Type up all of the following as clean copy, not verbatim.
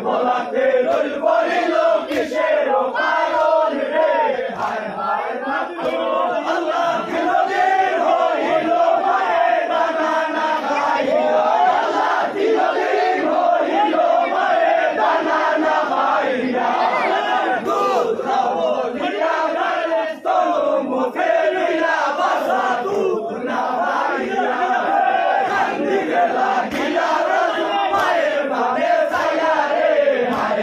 বলাতে রইল বলিল কিসের পাগল রে হায় হায় মাতরুল আল্লাহ দিলদিল হইল মায়ে দানা না খাইয়া আল্লাহ দিলদিল হইল মায়ে দানা না খাইয়া দুধ খাবো দিয়া গালে তোর মুখে লইলা বাসা দুধ না খাইয়া কান্দি গেলা গিয়া মায়ের ভাবে ছায়া রে হায়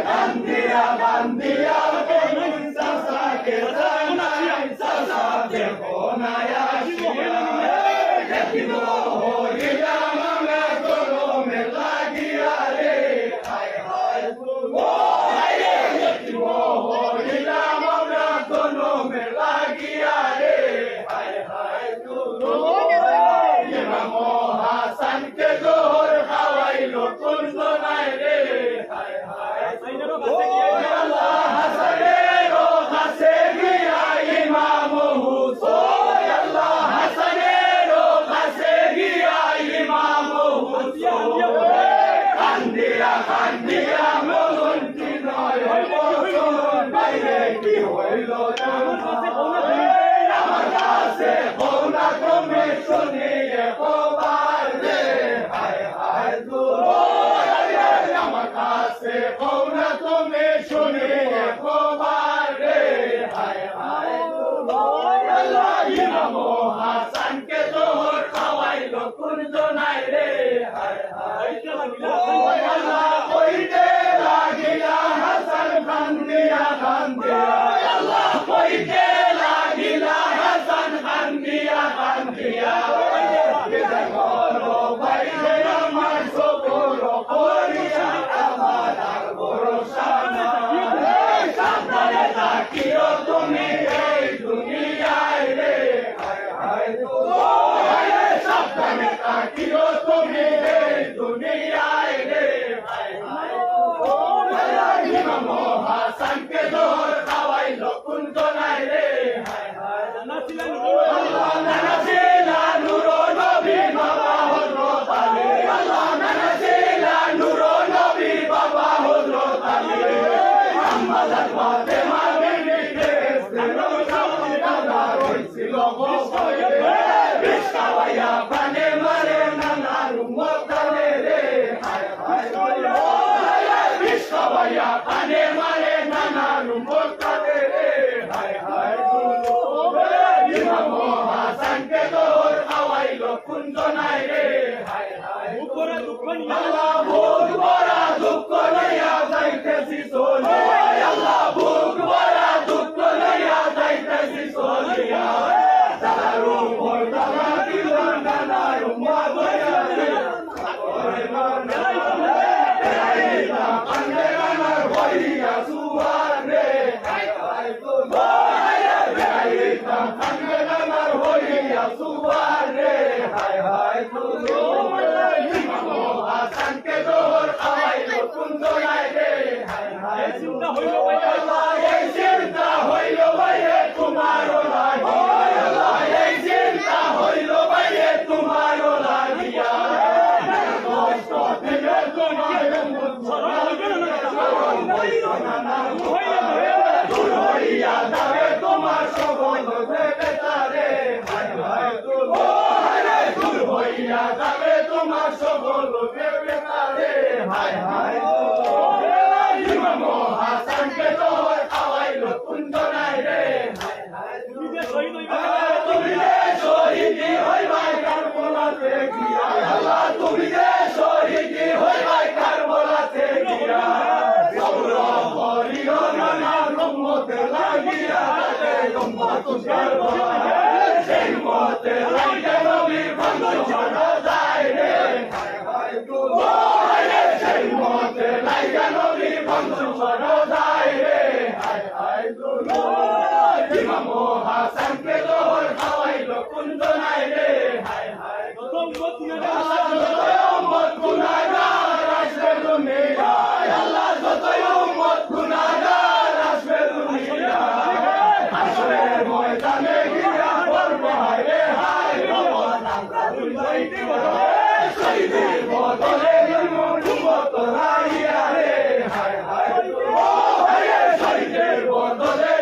Bandia, bandia, que nunca saque থাকিও তুমি এই দুনিয়ায় রে হায় হায় সাবধানে থাকিও তুমি এই দুনিয়ায় রে হায় হায় ইমাম হাসানকে জোর খাওয়াইলো কুঞ্জনায় রে হায় হায় আল্লাহ নানা ছিলা নূর নবী বাবা হযরত আলী আল্লাহ নানা ছিলা নূর নবী বাবা হযরত আলী আমাদের ফাতেমা বিবি কেসের সামনে দাদা হইছিল গোপনে বিশাওয়া প্রাণে মারে নানার উম্মতানে রে হায় হায় বিশাওয়া প্রাণে মারে নানার উম্মতানে রে হায় হায় ইমাম হাসানকে তোর খাওয়াইলো কুঞ্জনায় রে হায় হায় আল্লাহ ভোগ ভরা দুঃখ লইয়া যাইতেছি চলিয়া আল্লাহ ভোগ ভরা দুঃখ লইয়া যাইতেছি চলিয়া তার উপর তারা দিল নানার উম্মা বইয়া তোমার সকল বেতারে হায় হায় দূর হইয়া যাবে তোমার সকল বেতারে হায় হায় ইমাম হাসানকে তোর খাওয়াইলো কুঞ্জনায় রে হায় হায় তুমি যে শহীদি হইবাই কারবালাতে গিয়া আল্লাহ তুমি যে শহীদি হইবাই কারবালাতে গিয়া সবর করিও নানা উম্মতে লাগিয়া রে উম্মত কারবালা সেই মতে লাগে নবীর বংশ যায় রে হায় হায় সেই মতে লাগে নবীর বংশ যায় রে হায় হায় ইমাম হাসানকে তোর খাওয়াইলো কুঞ্জনায় রে হায় হায় যতই উম্মত গুনাহগার আসবে দুনিয়ায় আল্লাহ যতই উম্মত গুনাহগার আসবে দুনিয়ায় আসরের ময়দানে গিয়া বলবো হায় রে হায় রহমান আমরা দুই দিব শহীদের বদলে উম্মত রাইয়া রে হায় হায় শহীদের বদলে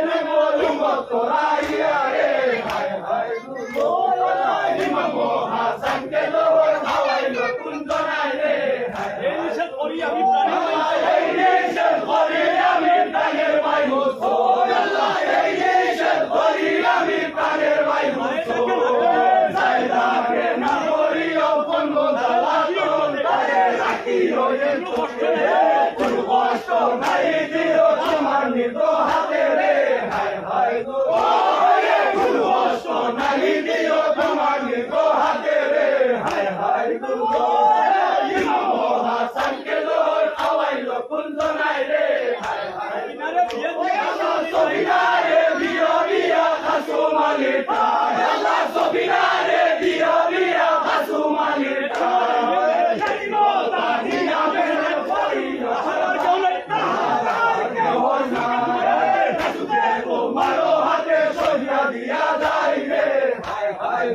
উম্মত রাইয়া রে হায় হায় ইমাম হাসানকে তোর খাওয়াইলো কুঞ্জনায় রে হায় এই নিষেধ করি আমি প্রাণের ভাই হুসেন আল্লাহ এই নিষেধ করি আমি প্রাণের ভাই হুসেন জায়দাকে না করিও কোন দালাল তারে রাখিও এই কষ্টে কোন কষ্ট নাই দিও তোমার নিজ হাতে রে হায় হায় কোন কষ্ট নাই দিও তোমার নিজ হাতে রে হায় হায় ইমাম হাসানকে তোর খাওয়াইলো কুঞ্জনায় রে হায় হায় সবিনারে বিয়া বিয়া খাসু মালিটা আল্লাহ সবিনারে বিয়া বিয়া খাসু মালিটা স্বাধীনতা দিয়া বেরে পড়িও তোমারও হাতে সহিয়া দিয়া যাই রে হায় হায়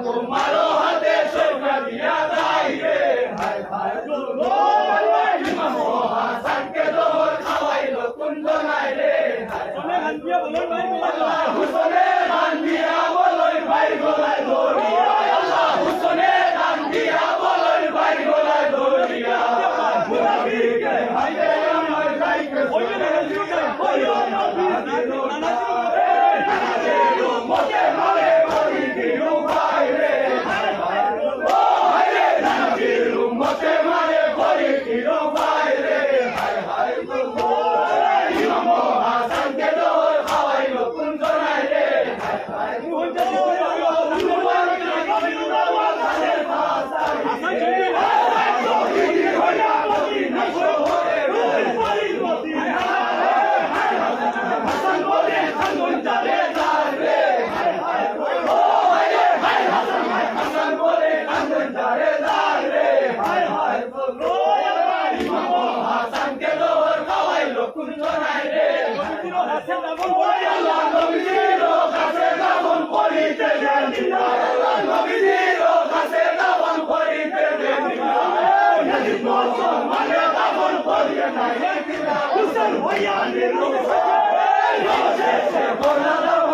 তোমারও হাতে সহিয়া দিয়া যাই রে হায় হায় ইমাম হাসানকে তোর খাওয়াইলো কুঞ্জনায় রে হায় আল্লাহ হুসনে গান দিয়া বলই ভাই গলায় ধরিয়া আল্লাহ হুসনে গান দিয়া বলই ভাই গলায় ধরিয়া মুনাফিকে হাইরে আমার যাইকে ওইও নবী মতে মারে করি দিও ভাই রে হায় হায় নবীর উম্মতে মারে করি দিও ভাই রে হায় হায় ইমাম হাসানকে তোর খাওয়াইলো কুঞ্জনায় রে হায় হায় অবশেষে বলা দাও